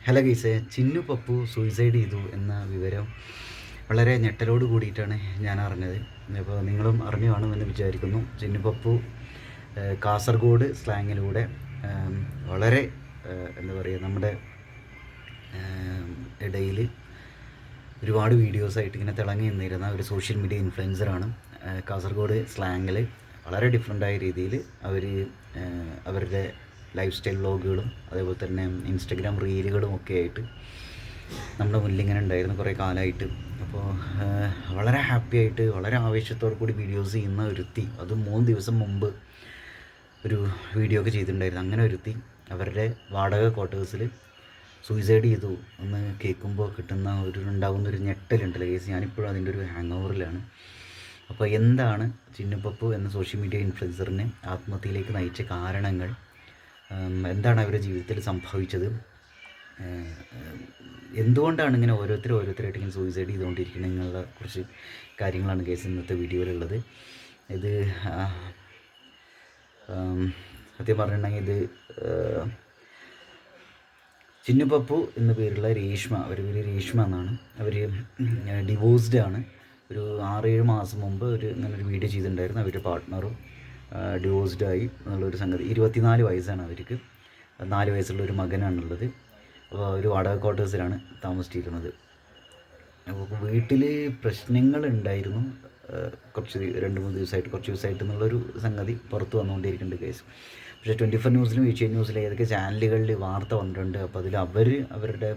Hello guys, Chinnu Pappu suicide ചെയ്തു എന്ന വിവരം വളരെ ഞെട്ടലോട് കൂടിയിട്ടാണ് ഞാൻ അറിഞ്ഞത്. അപ്പോൾ നിങ്ങളും അറിഞ്ഞു കാണുമെന്ന് വിചാരിക്കുന്നു. ചിന്നു പപ്പു കാസർഗോഡ് സ്ലാങ്ങിലൂടെ വളരെ എന്താ പറയുക, നമ്മുടെ ഇടയിൽ ഒരുപാട് വീഡിയോസായിട്ട് ഇങ്ങനെ തിളങ്ങി നിന്നിരുന്ന ഒരു സോഷ്യൽ മീഡിയ ഇൻഫ്ലുവൻസറാണ്. കാസർഗോഡ് സ്ലാങ്ങിൽ വളരെ ഡിഫറെൻ്റായ രീതിയിൽ അവർ അവരുടെ ലൈഫ് സ്റ്റൈൽ വ്ളോഗുകളും അതേപോലെ തന്നെ ഇൻസ്റ്റഗ്രാം റീലുകളും ഒക്കെ ആയിട്ട് നമ്മുടെ മുന്നിൽ ഇങ്ങനെ ഉണ്ടായിരുന്നു കുറേ കാലമായിട്ട്. അപ്പോൾ വളരെ ഹാപ്പി ആയിട്ട് വളരെ ആവേശത്തോടു കൂടി വീഡിയോസ് ചെയ്യുന്ന ഒരുത്തി, അത് 3 ദിവസം മുമ്പ് ഒരു വീഡിയോ ഒക്കെ ചെയ്തിട്ടുണ്ടായിരുന്നു. അങ്ങനെ ഒരുത്തി അവരുടെ വാടക ക്വാർട്ടേഴ്സിൽ സൂയിസൈഡ് ചെയ്തു എന്ന് കേൾക്കുമ്പോൾ കിട്ടുന്ന ഉണ്ടാകുന്നൊരു ഞെട്ടലുണ്ടല്ലോ കേസ്. ഞാനിപ്പോഴും അതിൻ്റെ ഒരു ഹാങ് ഓവറിലാണ്. അപ്പോൾ എന്താണ് ചിന്നുപപ്പു എന്ന സോഷ്യൽ മീഡിയ ഇൻഫ്ലുവൻസറിനെ ആത്മഹത്യയിലേക്ക് നയിച്ച കാരണങ്ങൾ, എന്താണ് അവരുടെ ജീവിതത്തിൽ സംഭവിച്ചത്, എന്തുകൊണ്ടാണ് ഇങ്ങനെ ഓരോരുത്തരായിട്ട് ഇങ്ങനെ സൂയിസൈഡ് ചെയ്തുകൊണ്ടിരിക്കുന്നത് എന്നുള്ള കുറച്ച് കാര്യങ്ങളാണ് കേസ് ഇന്നത്തെ വീഡിയോയിലുള്ളത്. ഇത് സത്യം പറഞ്ഞിട്ടുണ്ടെങ്കിൽ ഇത് ചിന്നുപപ്പു എന്ന പേരുള്ള രേഷ്മ, അവർ പേര് രേഷ്മ എന്നാണ്. അവർ ഡിവോഴ്സ്ഡ് ആണ്. ഒരു 6-7 മാസം മുമ്പ് ഇങ്ങനൊരു വീഡിയോ ചെയ്തിട്ടുണ്ടായിരുന്നു. അവരുടെ പാർട്ട്ണറും ഡിവോഴ്സ്ഡായി എന്നുള്ളൊരു സംഗതി. 24 വയസ്സാണ് അവർക്ക്. 4 വയസ്സുള്ള ഒരു മകനാണുള്ളത്. അപ്പോൾ ഒരു വാടക ക്വാർട്ടേഴ്സിലാണ് താമസിച്ചിരുന്നത്. അപ്പോൾ വീട്ടിൽ പ്രശ്നങ്ങളുണ്ടായിരുന്നു കുറച്ച് 2-3 ദിവസമായിട്ട്, കുറച്ച് ദിവസമായിട്ട് എന്നുള്ളൊരു സംഗതി പുറത്ത് വന്നുകൊണ്ടിരിക്കുന്നുണ്ട് കേസ്. പക്ഷേ 24 ന്യൂസിലും ഏഷ്യ ന്യൂസിലും ഏതൊക്കെ ചാനലുകളിൽ വാർത്ത വന്നിട്ടുണ്ട്. അപ്പോൾ അതിൽ അവരുടെ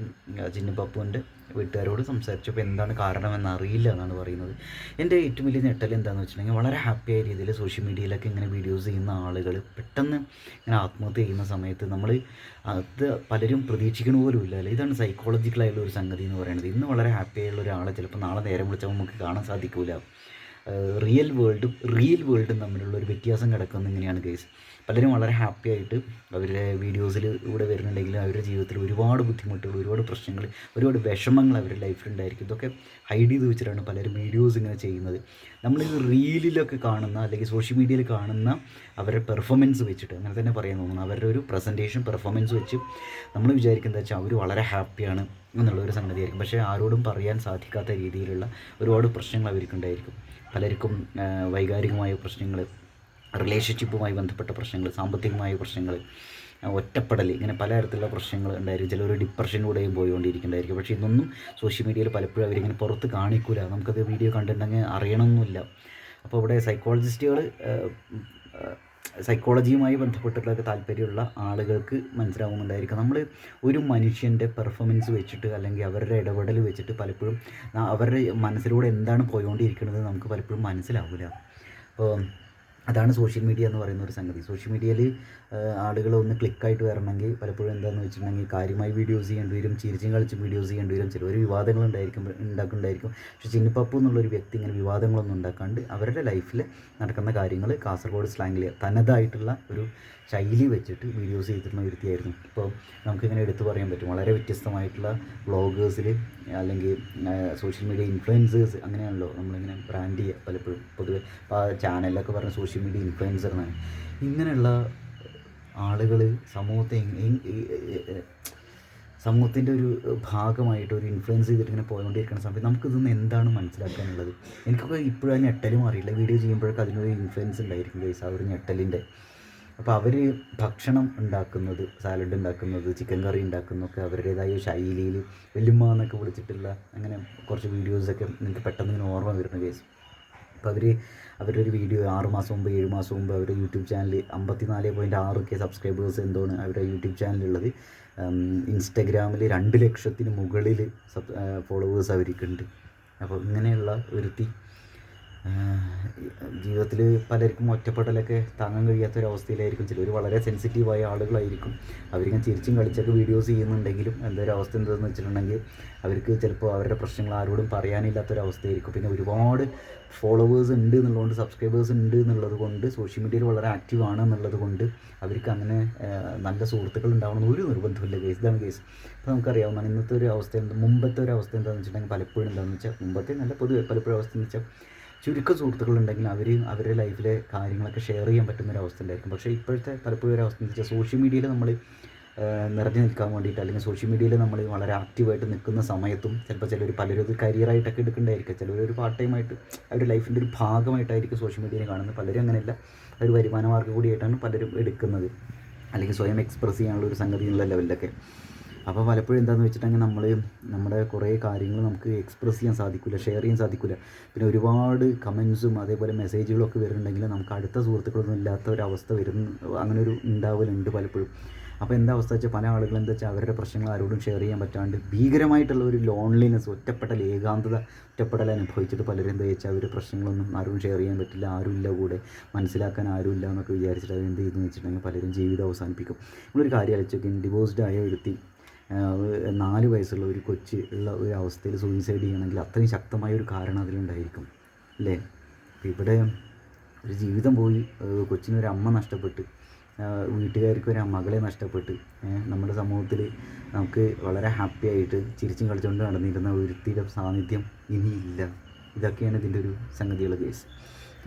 ചിന്നുപപ്പുവിൻ്റെ വീട്ടുകാരോട് സംസാരിച്ചപ്പോൾ എന്താണ് കാരണമെന്ന് അറിയില്ല എന്നാണ് പറയുന്നത്. എൻ്റെ ഏറ്റവും വലിയ ഞെട്ടൽ എന്താണെന്ന് വെച്ചിട്ടുണ്ടെങ്കിൽ, വളരെ ഹാപ്പിയായ രീതിയിൽ സോഷ്യൽ മീഡിയയിലൊക്കെ ഇങ്ങനെ വീഡിയോസ് ചെയ്യുന്ന ആളുകൾ പെട്ടെന്ന് ഇങ്ങനെ ആത്മഹത്യ ചെയ്യുന്ന സമയത്ത് നമ്മൾ അത് പലരും പ്രതീക്ഷിക്കണ പോലും ഇല്ല അല്ലേ. ഇതാണ് സൈക്കോളജിക്കലായിട്ടുള്ള ഒരു സംഗതി എന്ന് പറയുന്നത്. ഇന്ന് വളരെ ഹാപ്പിയായുള്ള ഒരാളെ ചിലപ്പോൾ നാളെ നേരം വിളിച്ചാൽ നമുക്ക് കാണാൻ സാധിക്കില്ല. റിയൽ വേൾഡും തമ്മിലുള്ള ഒരു വ്യത്യാസം കിടക്കുന്ന ഇങ്ങനെയാണ് കേസ്. പലരും വളരെ ഹാപ്പി ആയിട്ട് അവരുടെ വീഡിയോസിൽ ഇവിടെ വരുന്നുണ്ടെങ്കിലും അവരുടെ ജീവിതത്തിൽ ഒരുപാട് ബുദ്ധിമുട്ടുകൾ, ഒരുപാട് പ്രശ്നങ്ങൾ, ഒരുപാട് വിഷമങ്ങൾ അവരുടെ ലൈഫിലുണ്ടായിരിക്കും. ഇതൊക്കെ ഹൈഡ് ചെയ്ത് വെച്ചിട്ടാണ് പലരും വീഡിയോസ് ഇങ്ങനെ ചെയ്യുന്നത്. നമ്മൾ റീലിലൊക്കെ കാണുന്ന അല്ലെങ്കിൽ സോഷ്യൽ മീഡിയയിൽ കാണുന്ന അവരുടെ പെർഫോമൻസ് വെച്ചിട്ട്, അങ്ങനെ തന്നെ പറയാൻ തോന്നുന്നു, അവരുടെ ഒരു പ്രസൻറ്റേഷൻ പെർഫോമൻസ് വെച്ച് നമ്മൾ വിചാരിക്കുന്നത് വെച്ചാൽ അവർ വളരെ ഹാപ്പിയാണ് എന്നുള്ളൊരു സംഗതിയായിരിക്കും. പക്ഷേ ആരോടും പറയാൻ സാധിക്കാത്ത രീതിയിലുള്ള ഒരുപാട് പ്രശ്നങ്ങൾ അവർക്കുണ്ടായിരിക്കും. പലർക്കും വൈകാരികമായ പ്രശ്നങ്ങൾ, റിലേഷൻഷിപ്പുമായി ബന്ധപ്പെട്ട പ്രശ്നങ്ങൾ, സാമ്പത്തികമായ പ്രശ്നങ്ങൾ, ഒറ്റപ്പെടൽ, ഇങ്ങനെ പലതരത്തിലുള്ള പ്രശ്നങ്ങൾ ഉണ്ടായിരിക്കും. ചിലർ ഡിപ്രഷനിലൂടെയും പോയിക്കൊണ്ടിരിക്കുന്നുണ്ടായിരിക്കും. പക്ഷേ ഇതൊന്നും സോഷ്യൽ മീഡിയയിൽ പലപ്പോഴും അവരിങ്ങനെ പുറത്ത് കാണിക്കില്ല. നമുക്കത് വീഡിയോ കണ്ടിട്ടുണ്ടെങ്കിൽ അറിയണമെന്നില്ല. അപ്പോൾ ഇവിടെ സൈക്കോളജിയുമായി ബന്ധപ്പെട്ടിട്ടൊക്കെ താല്പര്യമുള്ള ആളുകൾക്ക് മനസ്സിലാവുന്നുണ്ടായിരിക്കും. നമ്മൾ ഒരു മനുഷ്യൻ്റെ പെർഫോമൻസ് വെച്ചിട്ട് അല്ലെങ്കിൽ അവരുടെ ഇടപെടൽ വെച്ചിട്ട് പലപ്പോഴും അവരുടെ മനസ്സിലൂടെ എന്താണ് പോയിക്കൊണ്ടിരിക്കുന്നത് നമുക്ക് പലപ്പോഴും മനസ്സിലാവില്ല. അപ്പോൾ അതാണ് സോഷ്യൽ മീഡിയ എന്ന് പറയുന്ന ഒരു സംഗതി. സോഷ്യൽ മീഡിയയിൽ ആളുകൾ ഒന്ന് ക്ലിക്കായിട്ട് വരണമെങ്കിൽ പലപ്പോഴും എന്താണെന്ന് വെച്ചിട്ടുണ്ടെങ്കിൽ കാര്യമായി വീഡിയോസ് ചെയ്യേണ്ടി വരും, ചിരിച്ചും കളിച്ചും വീഡിയോസ് ചെയ്യേണ്ടി വരും. ചിലർ വിവാദങ്ങൾ ഉണ്ടാക്കുന്നുണ്ടായിരിക്കും. പക്ഷേ ചിന്നുപപ്പു എന്നുള്ളൊരു വ്യക്തി ഇങ്ങനെ വിവാദങ്ങളൊന്നും ഉണ്ടാക്കാണ്ട് അവരുടെ ലൈഫിൽ നടക്കുന്ന കാര്യങ്ങൾ കാസർഗോഡ് സ്ലാങ്ങിൽ തനതായിട്ടുള്ള ഒരു ശൈലി വെച്ചിട്ട് വീഡിയോസ് ചെയ്തിരുന്ന വ്യക്തിയായിരുന്നു. ഇപ്പോൾ നമുക്കിങ്ങനെ എടുത്തു പറയാൻ പറ്റും, വളരെ വ്യത്യസ്തമായിട്ടുള്ള വ്ളോഗേഴ്സിൽ അല്ലെങ്കിൽ സോഷ്യൽ മീഡിയ ഇൻഫ്ലുവൻസേഴ്സ്, അങ്ങനെയാണല്ലോ നമ്മളിങ്ങനെ ബ്രാൻഡ് ചെയ്യുക പലപ്പോഴും. പൊതുവെ ചാനലിലൊക്കെ പറഞ്ഞ സോഷ്യൽ മീഡിയ ഇൻഫ്ലുവൻസർ എന്നാണ്. ഇങ്ങനെയുള്ള ആളുകൾ സമൂഹത്തിൻ്റെ ഒരു ഭാഗമായിട്ട് ഒരു ഇൻഫ്ലുവൻസ് ചെയ്തിട്ട് ഇങ്ങനെ പോയിക്കൊണ്ടിരിക്കുന്ന സമയത്ത് നമുക്കിതൊന്നും എന്താണ് മനസ്സിലാക്കാനുള്ളത്. എനിക്കൊക്കെ ഇപ്പോഴും ആ ഞെട്ടലും അറിയില്ല. വീഡിയോ ചെയ്യുമ്പോഴൊക്കെ അതിനൊരു ഇൻഫ്ലുവൻസ് ഉണ്ടായിരിക്കും ഗൈസ്, ആ ഒരു ഞെട്ടലിൻ്റെ. അപ്പോൾ അവർ ഭക്ഷണം ഉണ്ടാക്കുന്നത്, സാലഡ് ഉണ്ടാക്കുന്നത്, ചിക്കൻ കറി ഉണ്ടാക്കുന്നതൊക്കെ അവരുടേതായ ശൈലിയിൽ വെല്ലുമ്മ എന്നൊക്കെ വിളിച്ചിട്ടുള്ള അങ്ങനെ കുറച്ച് വീഡിയോസൊക്കെ എനിക്ക് പെട്ടെന്ന് ഇങ്ങനെ ഓർമ്മ വരുന്ന കേസ്. അപ്പോൾ അവരുടെ ഒരു വീഡിയോ 6 മാസം മുമ്പ് 7 മാസം മുമ്പ് അവരുടെ യൂട്യൂബ് ചാനൽ 54.6K സബ്സ്ക്രൈബേഴ്സ് എന്തോണ് അവരുടെ യൂട്യൂബ് ചാനലുള്ളത്. ഇൻസ്റ്റഗ്രാമിൽ 2 ലക്ഷത്തിന് മുകളിൽ ഫോളോവേഴ്സ് അവർക്കുണ്ട്. അപ്പോൾ ഇങ്ങനെയുള്ള ഒരുത്തി ജീവിതത്തിൽ പലർക്കും ഒറ്റപ്പെടലൊക്കെ താങ്ങാൻ കഴിയാത്തൊരവസ്ഥയിലായിരിക്കും. ചിലർ വളരെ സെൻസിറ്റീവായ ആളുകളായിരിക്കും. അവരിങ്ങനെ ചിരിച്ചും കളിച്ചൊക്കെ വീഡിയോസ് ചെയ്യുന്നുണ്ടെങ്കിലും അവസ്ഥ എന്താണെന്ന് വെച്ചിട്ടുണ്ടെങ്കിൽ അവർക്ക് ചിലപ്പോൾ അവരുടെ പ്രശ്നങ്ങൾ ആരോടും പറയാനില്ലാത്തൊരവസ്ഥയായിരിക്കും. പിന്നെ ഒരുപാട് ഫോളോവേഴ്സ് ഉണ്ട് എന്നുള്ളതുകൊണ്ട്, സബ്സ്ക്രൈബേഴ്സ് ഉണ്ട് എന്നുള്ളത് കൊണ്ട്, സോഷ്യൽ മീഡിയയിൽ വളരെ ആക്റ്റീവ് ആണ് എന്നുള്ളത് കൊണ്ട് അവർക്ക് അങ്ങനെ നല്ല സുഹൃത്തുക്കൾ ഉണ്ടാവണമെന്ന് ഒരു നിർബന്ധമില്ല കേസ്. ഇതാണ് കേസ്. അപ്പോൾ നമുക്കറിയാവുന്നതാണ് ഇന്നത്തെ ഒരു അവസ്ഥ. മുമ്പത്തെ ഒരു അവസ്ഥ എന്താണെന്ന് വെച്ചിട്ടുണ്ടെങ്കിൽ പലപ്പോഴും എന്താണെന്ന് വെച്ചാൽ, മുമ്പത്തെ നല്ല പൊതുവെ പലപ്പോഴും അവസ്ഥ എന്ന് വെച്ചാൽ ചുരുക്കം സുഹൃത്തുക്കളുണ്ടെങ്കിൽ അവരുടെ ലൈഫിലെ കാര്യങ്ങളൊക്കെ ഷെയർ ചെയ്യാൻ പറ്റുന്നൊരവസ്ഥ ഉണ്ടായിരിക്കും. പക്ഷേ ഇപ്പോഴത്തെ പലപ്പോഴും ഒരു അവസ്ഥ എന്ന് വെച്ചാൽ സോഷ്യൽ മീഡിയയിൽ നമ്മൾ നിറഞ്ഞു നിൽക്കാൻ വേണ്ടിയിട്ട്, അല്ലെങ്കിൽ സോഷ്യൽ മീഡിയയിൽ നമ്മൾ വളരെ ആക്റ്റീവായിട്ട് നിൽക്കുന്ന സമയത്തും ചിലപ്പോൾ പലരും അത് കരിയറായിട്ടൊക്കെ എടുക്കേണ്ടതായിരിക്കും. ചിലർ പാർട്ട് ടൈമായിട്ട് അവരുടെ ലൈഫിൻ്റെ ഒരു ഭാഗമായിട്ടായിരിക്കും സോഷ്യൽ മീഡിയയിൽ കാണുന്നത്. പലരും അങ്ങനെയല്ല, ഒരു വരുമാന മാർഗ്ഗം കൂടിയായിട്ടാണ് പലരും എടുക്കുന്നത്, അല്ലെങ്കിൽ സ്വയം എക്സ്പ്രസ് ചെയ്യാനുള്ള ഒരു സംഗതി എന്നുള്ള ലെവലിലൊക്കെ. അപ്പോൾ പലപ്പോഴും എന്താണെന്ന് വെച്ചിട്ടുണ്ടെങ്കിൽ നമ്മുടെ കുറേ കാര്യങ്ങൾ നമുക്ക് എക്സ്പ്രസ് ചെയ്യാൻ സാധിക്കില്ല, ഷെയർ ചെയ്യാൻ സാധിക്കില്ല. പിന്നെ ഒരുപാട് കമൻസും അതേപോലെ മെസ്സേജുകളൊക്കെ വരുന്നുണ്ടെങ്കിൽ നമുക്ക് അടുത്ത സുഹൃത്തുക്കളൊന്നും ഇല്ലാത്ത ഒരവസ്ഥ അങ്ങനെ ഒരു ഉണ്ടാവലുണ്ട് പലപ്പോഴും. അപ്പോൾ എന്താ അവസ്ഥ വെച്ചാൽ പല ആളുകൾ എന്താ വെച്ചാൽ അവരുടെ പ്രശ്നങ്ങൾ ആരോടും ഷെയർ ചെയ്യാൻ പറ്റാണ്ട് ഭീകരമായിട്ടുള്ള ഒരു ലോൺലിനെസ്, ഒറ്റപ്പെടൽ അനുഭവിച്ചിട്ട് പലരും എന്താ വെച്ചാൽ അവർ പ്രശ്നങ്ങളൊന്നും ആരോടും ഷെയർ ചെയ്യാൻ പറ്റില്ല, ആരുമില്ല കൂടെ, മനസ്സിലാക്കാൻ ആരുമില്ല എന്നൊക്കെ വിചാരിച്ചിട്ട് അത് എന്ത് ചെയ്തെന്ന് വെച്ചിട്ടുണ്ടെങ്കിൽ പലരും ജീവിതം അവസാനിപ്പിക്കും. നമ്മളൊരു കാര്യം അയച്ചൊക്കെ ഡിവോഴ്സ്ഡ് ആയ ഒരുത്തി 4 വയസ്സുള്ള ഒരു കൊച്ച് ഉള്ള ഒരു അവസ്ഥയിൽ സൂയിസൈഡ് ചെയ്യണമെങ്കിൽ അത്രയും ശക്തമായ ഒരു കാരണം അതിലുണ്ടായിരിക്കും അല്ലേ. അപ്പോൾ ഇവിടെ ഒരു ജീവിതം പോയി, കൊച്ചിനൊരു അമ്മ നഷ്ടപ്പെട്ട്, വീട്ടുകാർക്ക് ഒരു മകളെ നഷ്ടപ്പെട്ട്, നമ്മുടെ സമൂഹത്തിൽ നമുക്ക് വളരെ ഹാപ്പി ആയിട്ട് ചിരിച്ചും കളിച്ചുകൊണ്ട് നടന്നിരുന്ന ഒരുത്തിയുടെ സാന്നിധ്യം ഇനിയില്ല. ഇതൊക്കെയാണ് ഇതിൻ്റെ ഒരു സംഗതികൾ കേസ്.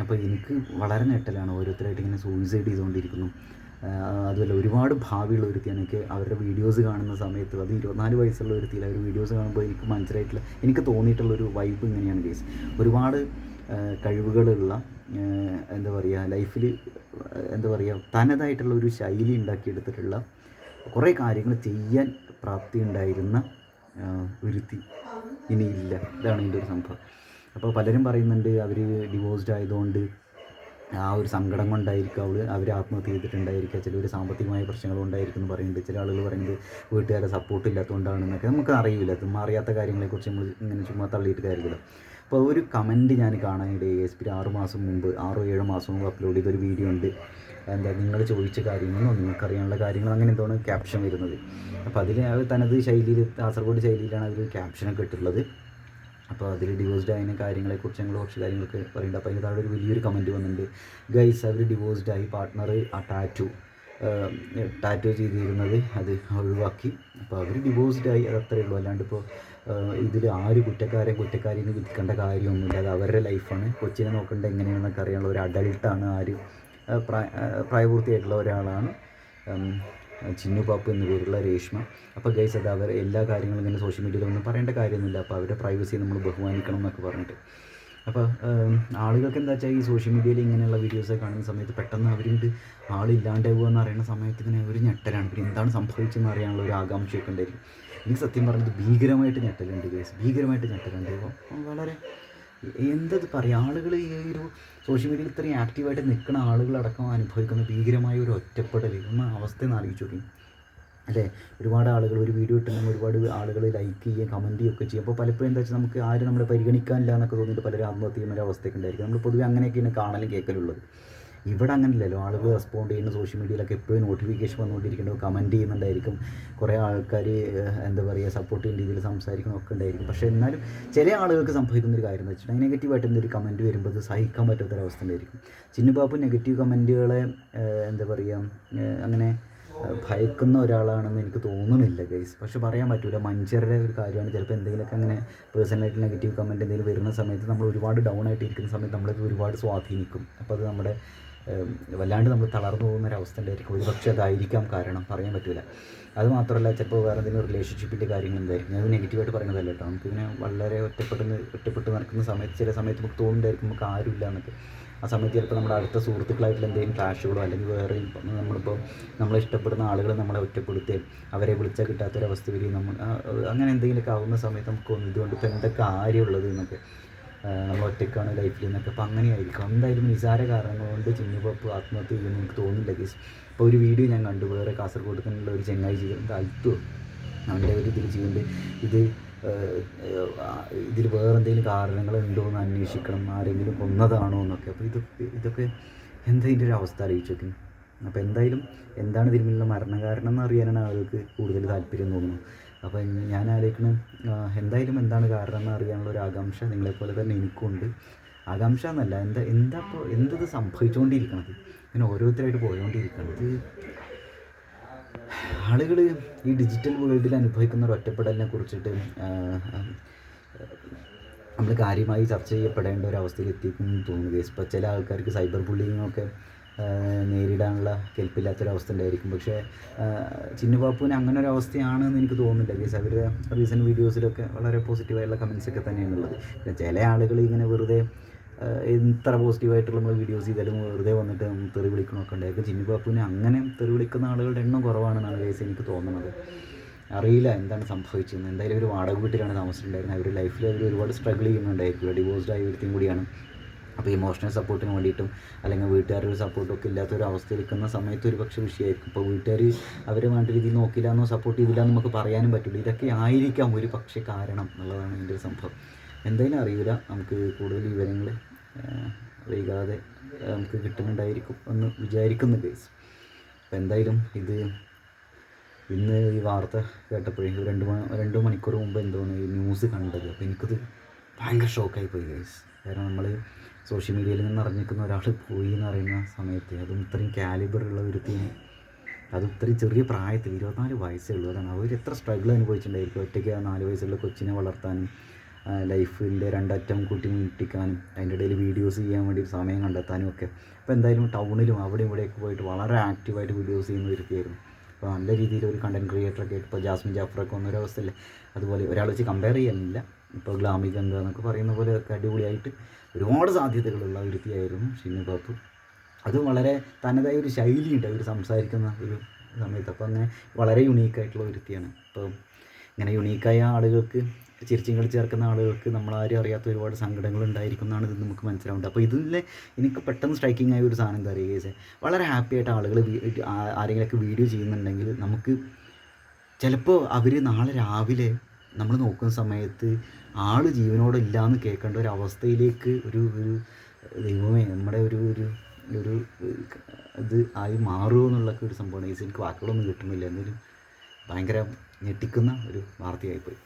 അപ്പോൾ എനിക്ക് വളരെ ഞെട്ടലാണ് ഓരോരുത്തരായിട്ട് ഇങ്ങനെ സൂയിസൈഡ് ചെയ്തുകൊണ്ടിരിക്കുന്നു. അതുമല്ല ഒരുപാട് ഭാവിയുള്ള ഒരുത്തിയാണ്. എനിക്ക് അവരുടെ വീഡിയോസ് കാണുന്ന സമയത്ത്, അത് 24 വയസ്സുള്ള ഒരുത്തിയിൽ അവർ വീഡിയോസ് കാണുമ്പോൾ എനിക്ക് തോന്നിയിട്ടുള്ളൊരു വൈബ് ഇങ്ങനെയാണ് കേസ്. ഒരുപാട് കഴിവുകളുള്ള, എന്താ പറയുക, ലൈഫിൽ എന്താ പറയുക, തനതായിട്ടുള്ള ഒരു ശൈലി ഉണ്ടാക്കിയെടുത്തിട്ടുള്ള കുറേ കാര്യങ്ങൾ ചെയ്യാൻ പ്രാപ്തി ഉണ്ടായിരുന്ന ഒരുത്തി ഇനിയില്ല. ഇതാണ് ഇതിൻ്റെ ഒരു സംഭവം. അപ്പോൾ പലരും പറയുന്നുണ്ട് അവർ ഡിവോഴ്സ്ഡ് ആയതുകൊണ്ട് ആ ഒരു സങ്കടം കൊണ്ടായിരിക്കും അവർ ആത്മഹത്യ ചെയ്തിട്ടുണ്ടായിരിക്കുക, ചിലർ സാമ്പത്തികമായ പ്രശ്നങ്ങൾ കൊണ്ടായിരിക്കും എന്ന് പറയുന്നുണ്ട്. ചില ആളുകൾ പറയുന്നത് വീട്ടുകാരെ സപ്പോർട്ട് ഇല്ലാത്തതുകൊണ്ടാണെന്നൊക്കെ. നമുക്ക് അറിയില്ല, അറിയാത്ത കാര്യങ്ങളെക്കുറിച്ച് നമ്മൾ ഇങ്ങനെ ചുമ്മാ തള്ളിയിട്ട് കാര്യമില്ല. അപ്പോൾ ഒരു കമൻറ്റ് ഞാൻ കാണാനിടയായി. SP 6 മാസം മുമ്പ് 6-7 മാസം മുമ്പ് അപ്ലോഡ് ചെയ്തൊരു വീഡിയോ ഉണ്ട്. എന്താ നിങ്ങൾ ചോദിച്ച കാര്യങ്ങളോ നിങ്ങൾക്കറിയാനുള്ള കാര്യങ്ങൾ, അങ്ങനെ എന്തോണ് ക്യാപ്ഷൻ വരുന്നത്. അപ്പോൾ അതിൽ തനത് ശൈലിയിൽ, കാസർഗോഡ് ശൈലിയിലാണ് അതിൽ ക്യാപ്ഷനൊക്കെ ഇട്ടിട്ടുള്ളത്. അപ്പോൾ അതിൽ ഡിവോഴ്സ്ഡ് ആയതിനെ കാര്യങ്ങളെക്കുറിച്ച് ഞങ്ങൾ കുറച്ച് കാര്യങ്ങളൊക്കെ പറയുന്നുണ്ട്. അപ്പോൾ അതിന് താഴെ ഒരു വലിയൊരു കമൻറ്റ് വന്നിട്ടുണ്ട്. ഗൈസ്, അവർ ഡിവോഴ്സ്ഡ് ആയി, പാർട്ട്ണർ ആ ടാറ്റു ചെയ്തിരുന്നത് അത് ഒഴിവാക്കി. അപ്പോൾ അവർ ഡിവോഴ്സ്ഡ് ആയി, അത് അത്രയേ ഉള്ളൂ. അല്ലാണ്ട് ഇപ്പോൾ ഇതിൽ ആര് കുറ്റക്കാരിന്ന് വിധിക്കേണ്ട കാര്യമൊന്നുമില്ല. അത് അവരുടെ ലൈഫാണ്. കൊച്ചിനെ നോക്കേണ്ടത് എങ്ങനെയാണെന്നൊക്കെ അറിയാനുള്ള ഒരു അഡൾട്ടാണ്, പ്രായപൂർത്തിയായിട്ടുള്ള ഒരാളാണ് ചിന്നു പാപ്പു എന്ന പേരുള്ള രേഷ്മ. അപ്പോൾ ഗൈസ്, അത് അവർ എല്ലാ കാര്യങ്ങളും ഇങ്ങനെ സോഷ്യൽ മീഡിയയിൽ ഒന്നും പറയേണ്ട കാര്യമൊന്നുമില്ല. അപ്പോൾ അവരുടെ പ്രൈവസിയെ നമ്മൾ ബഹുമാനിക്കണം എന്നൊക്കെ പറഞ്ഞിട്ട്. അപ്പോൾ ആളുകൾക്ക് എന്താ വെച്ചാൽ ഈ സോഷ്യൽ മീഡിയയിൽ ഇങ്ങനെയുള്ള വീഡിയോസൊക്കെ കാണുന്ന സമയത്ത് പെട്ടെന്ന് അവരുണ്ട് ആളില്ലാണ്ടാവുക എന്ന് അറിയുന്ന സമയത്ത് ഇങ്ങനെ ഒരു ഞെട്ടലാണ്. പിന്നെ എന്താണ് സംഭവിച്ചതെന്ന് അറിയാനുള്ള ഒരു ആകാംക്ഷയൊക്കെ ഉണ്ടായിരിക്കും. എനിക്ക് സത്യം പറഞ്ഞത് ഭീകരമായിട്ട് ഞെട്ടലുണ്ട് ഗൈസ്, ഭീകരമായിട്ട് ഞെട്ടലുണ്ട്. അപ്പോൾ വളരെ എന്തത് പറയുക, ആളുകൾ ഈ ഒരു സോഷ്യൽ മീഡിയയിൽ ഇത്രയും ആക്റ്റീവായിട്ട് നിൽക്കുന്ന ആളുകളടക്കം അനുഭവിക്കുന്ന ഭീകരമായ ഒരു ഒറ്റപ്പെടൽ ഒന്ന് അവസ്ഥയെന്ന് ആലോചിച്ച് നോക്കി അല്ലേ. ഒരുപാട് ആളുകൾ ഒരു വീഡിയോ ഇട്ടുണ്ടെങ്കിൽ ഒരുപാട് ആളുകൾ ലൈക്ക് ചെയ്യുകയും കമൻറ്റ് ചെയ്യുകയൊക്കെ ചെയ്യും. അപ്പോൾ പലപ്പോഴും എന്താ വെച്ചാൽ നമുക്ക് ആരും നമ്മളെ പരിഗണിക്കാനില്ല എന്നൊക്കെ തോന്നിയിട്ട് പലരും ആത്മഹത്യ ചെയ്യുന്ന ഒരു അവസ്ഥയൊക്കെ ഉണ്ടായിരിക്കും. നമ്മൾ പൊതുവെ അങ്ങനെയൊക്കെയാണ് കാണലും കേൾക്കലുള്ളത്. ഇവിടെ അങ്ങനെയല്ലോ, ആളുകൾ റെസ്പോണ്ട് ചെയ്യുന്ന സോഷ്യൽ മീഡിയയിലൊക്കെ എപ്പോഴും നോട്ടിഫിക്കേഷൻ വന്നുകൊണ്ടിരിക്കുന്നുണ്ടാവും, കമൻറ്റ് ചെയ്യുന്നുണ്ടായിരിക്കും, കുറേ ആൾക്കാർ എന്താ പറയുക സപ്പോർട്ട് ചെയ്യുന്ന രീതിയിൽ സംസാരിക്കണമൊക്കെ ഉണ്ടായിരിക്കും. പക്ഷേ എന്നാലും ചില ആളുകൾക്ക് സംഭവിക്കുന്നൊരു കാര്യം എന്ന് വെച്ചിട്ടുണ്ടെങ്കിൽ നെഗറ്റീവായിട്ട് എന്തൊരു കമൻറ്റ് വരുമ്പോൾ അത് സഹിക്കാൻ പറ്റാത്തൊരവസ്ഥ ഉണ്ടായിരിക്കും. ചിന്നുപാപ്പു നെഗറ്റീവ് കമൻറ്റുകളെ എന്താ പറയുക അങ്ങനെ ഭയക്കുന്ന ഒരാളാണെന്ന് എനിക്ക് തോന്നുന്നില്ല ഗൈസ്. പക്ഷെ പറയാൻ പറ്റില്ല, മനുഷ്യരുടെ ഒരു കാര്യമാണ്. ചിലപ്പോൾ എന്തെങ്കിലുമൊക്കെ അങ്ങനെ പേഴ്സണലായിട്ട് നെഗറ്റീവ് കമൻറ്റ് എന്തെങ്കിലും വരുന്ന സമയത്ത് നമ്മൾ ഒരുപാട് ഡൗൺ ആയിട്ട് ഇരിക്കുന്ന സമയത്ത് നമ്മളത് ഒരുപാട് സ്വാധീനിക്കും. അപ്പോൾ അത് നമ്മുടെ വല്ലാണ്ട് നമ്മൾ തളർന്നു പോകുന്നൊരവസ്ഥ ഉണ്ടായിരിക്കും. ഒരുപക്ഷെ അതായിരിക്കാം കാരണം, പറയാൻ പറ്റില്ല. അതുമാത്രമല്ല, ചിലപ്പോൾ വേറെ എന്തെങ്കിലും റിലേഷൻഷിപ്പിൻ്റെ കാര്യങ്ങൾ എന്തായിരിക്കും, അത് നെഗറ്റീവായിട്ട് പറയുന്നതല്ല കേട്ടോ. നമുക്കിങ്ങനെ വളരെ ഒറ്റപ്പെട്ട് നടക്കുന്ന സമയത്ത് ചില സമയത്ത് നമുക്ക് തോന്നുന്നുണ്ടായിരിക്കും നമുക്ക് ആരുമില്ല എന്നൊക്കെ. ആ സമയത്ത് ചിലപ്പോൾ നമ്മുടെ അടുത്ത സുഹൃത്തുക്കളായിട്ടുള്ള എന്തെങ്കിലും ക്ലാഷുകളോ അല്ലെങ്കിൽ വേറെ നമ്മളെ ഇഷ്ടപ്പെടുന്ന ആളുകൾ നമ്മളെ ഒറ്റപ്പെടുത്തുകയും അവരെ വിളിച്ചാൽ കിട്ടാത്തൊരവസ്ഥ വരികയും അങ്ങനെ എന്തെങ്കിലുമൊക്കെ ആവുന്ന സമയത്ത് നമുക്ക് തോന്നും ഇതുകൊണ്ട് ഇപ്പോൾ എന്തൊക്കെ കാര്യമുള്ളത് എന്നൊക്കെ, നമ്മൾ ഒറ്റയ്ക്കാണ് ലൈഫിൽ എന്നൊക്കെ. അപ്പോൾ അങ്ങനെയായിരിക്കും. എന്തായാലും നിസാര കാരണങ്ങൾ കൊണ്ട് ചിന്നുപാപ്പു ആത്മഹത്യ ചെയ്യുമെന്ന് എനിക്ക് തോന്നുന്നില്ല കേസ്. ഇപ്പോൾ ഒരു വീഡിയോ ഞാൻ കണ്ടു, വേറെ കാസർഗോഡ് തന്നെയുള്ള ഒരു ചെങ്ങായി ചെയ്യുന്നത് അൽത്തു അവൻ്റെ ഒരു ഇതിൽ ചെയ്യുന്നുണ്ട്. ഇതിൽ വേറെ എന്തെങ്കിലും കാരണങ്ങളുണ്ടോ എന്ന് അന്വേഷിക്കണം, ആരെങ്കിലും കൊന്നതാണോ എന്നൊക്കെ. അപ്പോൾ ഇതൊക്കെ എന്താ ഇതിൻ്റെ ഒരു അവസ്ഥ ആലോചിച്ച് നോക്കി. അപ്പോൾ എന്തായാലും എന്താണ് ഇതിനുള്ള മരണകാരണം എന്ന് അറിയാനാണ് ആളുകൾക്ക് കൂടുതൽ താല്പര്യം തോന്നുന്നു. അപ്പോൾ ഞാൻ ആലോചിക്കണം എന്തായാലും എന്താണ് കാരണം എന്ന് അറിയാനുള്ള ഒരു ആകാംക്ഷ നിങ്ങളെപ്പോലെ തന്നെ എനിക്കുണ്ട്. ആകാംക്ഷ എന്നല്ല, എന്തത് സംഭവിച്ചുകൊണ്ടിരിക്കണത്, ഇങ്ങനെ ഓരോരുത്തരായിട്ട് പോയോണ്ടിരിക്കണത്. ആളുകൾ ഈ ഡിജിറ്റൽ വേൾഡിൽ അനുഭവിക്കുന്ന ഒരു ഒറ്റപ്പെടലിനെ കുറിച്ചിട്ട് നമ്മൾ കാര്യമായി ചർച്ച ചെയ്യപ്പെടേണ്ട ഒരു അവസ്ഥയിൽ എത്തിക്കും തോന്നുന്നു. ഇപ്പോൾ ചില ആൾക്കാർക്ക് സൈബർ ബുള്ളിങ്ങൊക്കെ നേരിടാനുള്ള കെൽപ്പില്ലാത്തൊരവസ്ഥ ഉണ്ടായിരിക്കും. പക്ഷേ ചിന്നുപാപ്പുവിന് അങ്ങനെ ഒരു അവസ്ഥയാണെന്ന് എനിക്ക് തോന്നുന്നില്ല. ബിക്കോസ് അവരുടെ റീസെൻറ്റ് വീഡിയോസിലൊക്കെ വളരെ പോസിറ്റീവായിട്ടുള്ള കമൻസൊക്കെ തന്നെയാണുള്ളത്. പിന്നെ ചില ആളുകൾ ഇങ്ങനെ വെറുതെ എത്ര പോസിറ്റീവായിട്ടുള്ള നമ്മൾ വീഡിയോസ് ചെയ്താലും വെറുതെ വന്നിട്ട് തെറി വിളിക്കണമൊക്കെ ഉണ്ടായിരിക്കും. ചിന്നുപാപ്പുവിന് അങ്ങനെ തെറി വിളിക്കുന്ന ആളുകളുടെ എണ്ണം കുറവാണെന്നാണ് കേസ് എനിക്ക് തോന്നുന്നത്. അറിയില്ല എന്താണ് സംഭവിച്ചതെന്ന്. എന്തായാലും ഒരു വാടക വീട്ടിലാണ് താമസിച്ചിട്ടുണ്ടായിരുന്നത്. അവർ ലൈഫിൽ അവർ ഒരുപാട് സ്ട്രഗിൾ ചെയ്യുന്നുണ്ടായിരിക്കും. ഡിവോഴ്സ്ഡ് ആയ വ്യക്തിയും കൂടിയാണ്. അപ്പോൾ ഇമോഷണൽ സപ്പോർട്ടിന് വേണ്ടിയിട്ടും അല്ലെങ്കിൽ വീട്ടുകാരുടെ സപ്പോർട്ടും ഒക്കെ ഇല്ലാത്തൊരു അവസ്ഥയിലിരിക്കുന്ന സമയത്ത് ഒരു പക്ഷേ വിഷയമായിരിക്കും. ഇപ്പോൾ വീട്ടുകാർ അവരെ വേണ്ട രീതിയിൽ നോക്കില്ല എന്നോ സപ്പോർട്ട് ചെയ്തില്ല എന്ന് നമുക്ക് പറയാനും പറ്റില്ല. ഇതൊക്കെ ആയിരിക്കാം ഒരു പക്ഷേ കാരണം എന്നുള്ളതാണ് എൻ്റെ ഒരു സംഭവം. എന്തായാലും അറിയില്ല. നമുക്ക് കൂടുതൽ വിവരങ്ങൾ വൈകാതെ നമുക്ക് കിട്ടുന്നുണ്ടായിരിക്കും എന്ന് വിചാരിക്കുന്നു ഗൈസ്. അപ്പോൾ എന്തായാലും ഇന്ന് ഈ വാർത്ത കേട്ടപ്പോഴേ രണ്ട് മണിക്കൂർ മുമ്പ് എന്തോന്ന് ഈ ന്യൂസ് കണ്ടത്. അപ്പോൾ എനിക്കത് ഭയങ്കര ഷോക്കായി പോയി ഗൈസ്. കാരണം നമ്മൾ സോഷ്യൽ മീഡിയയിൽ നിന്ന് അറിഞ്ഞിരിക്കുന്ന ഒരാൾ പോയി എന്ന് പറയുന്ന സമയത്ത്, അതും ഇത്രയും കാലിബറുള്ള ഒരുത്തിന്, അത് ഇത്രയും ചെറിയ പ്രായത്തിൽ 24 വയസ്സേ ഉള്ളൂ. അതാണ് അവർ എത്ര സ്ട്രഗിൾ അനുഭവിച്ചിട്ടുണ്ടായിരിക്കും. ഒറ്റയ്ക്ക് 4 വയസ്സുള്ള കൊച്ചിനെ വളർത്താനും ലൈഫിൻ്റെ രണ്ടറ്റം കൂട്ടി മുട്ടിക്കാനും അതിൻ്റെ ഇടയിൽ വീഡിയോസ് ചെയ്യാൻ വേണ്ടി സമയം കണ്ടെത്താനും ഒക്കെ. അപ്പോൾ എന്തായാലും ടൗണിലും അവിടെ ഇവിടെയൊക്കെ പോയിട്ട് വളരെ ആക്റ്റീവായിട്ട് വീഡിയോസ് ചെയ്യുന്ന വ്യക്തിയായിരുന്നു. അപ്പോൾ നല്ല രീതിയിൽ ഒരു കണ്ടൻറ് ക്രിയേറ്ററൊക്കെ ആയിട്ട് ഇപ്പോൾ ജാസ്മിൻ ജാഫറൊക്കെ വന്നൊരവസ്ഥയല്ലേ. അതുപോലെ ഒരാൾ വെച്ച് കമ്പയർ ചെയ്യാനില്ല. ഇപ്പോൾ ഗ്ലാമി ഗംഗ എന്നൊക്കെ പറയുന്ന പോലെ ഒക്കെ അടിപൊളിയായിട്ട് ഒരുപാട് സാധ്യതകളുള്ള വ്യക്തിയായിരുന്നു ചിന്നുപാപ്പു. അതും വളരെ തനതായ ഒരു ശൈലിയുണ്ട് അവർ സംസാരിക്കുന്ന ഒരു സമയത്ത്. അപ്പോൾ അങ്ങനെ വളരെ യുണീക്കായിട്ടുള്ള വ്യക്തിയാണ്. അപ്പോൾ ഇങ്ങനെ യുണീക്കായ ആളുകൾക്ക്, ചിരിച്ചും കളിച്ച് ചേർക്കുന്ന ആളുകൾക്ക് നമ്മളാരും അറിയാത്ത ഒരുപാട് സങ്കടങ്ങൾ ഉണ്ടായിരിക്കും എന്നാണ് ഇത് നമുക്ക് മനസ്സിലാവുന്നത്. അപ്പോൾ ഇതിൽ എനിക്ക് പെട്ടെന്ന് സ്ട്രൈക്കിംഗ് ആയ ഒരു സാധനം എന്താ പറയുക, വളരെ ഹാപ്പി ആയിട്ട് ആളുകൾ ആരെങ്കിലുമൊക്കെ വീഡിയോ ചെയ്യുന്നുണ്ടെങ്കിൽ നമുക്ക് ചിലപ്പോൾ അവർ നാളെ രാവിലെ നമ്മൾ നോക്കുന്ന സമയത്ത് ആൾ ജീവനോടെ ഇല്ലയെന്ന് കേൾക്കേണ്ട ഒരു അവസ്ഥയിലേക്ക് ഒരു ദൈവമേ നമ്മുടെ ഒരു ഇത് ആയി മാറുമോ എന്നുള്ളൊക്കെ ഒരു സംഭവമാണ്. എനിക്ക് വാക്കുകളൊന്നും കിട്ടുന്നില്ല. എന്നാലും ഭയങ്കര ഞെട്ടിക്കുന്ന ഒരു വാർത്തയായിപ്പോയി.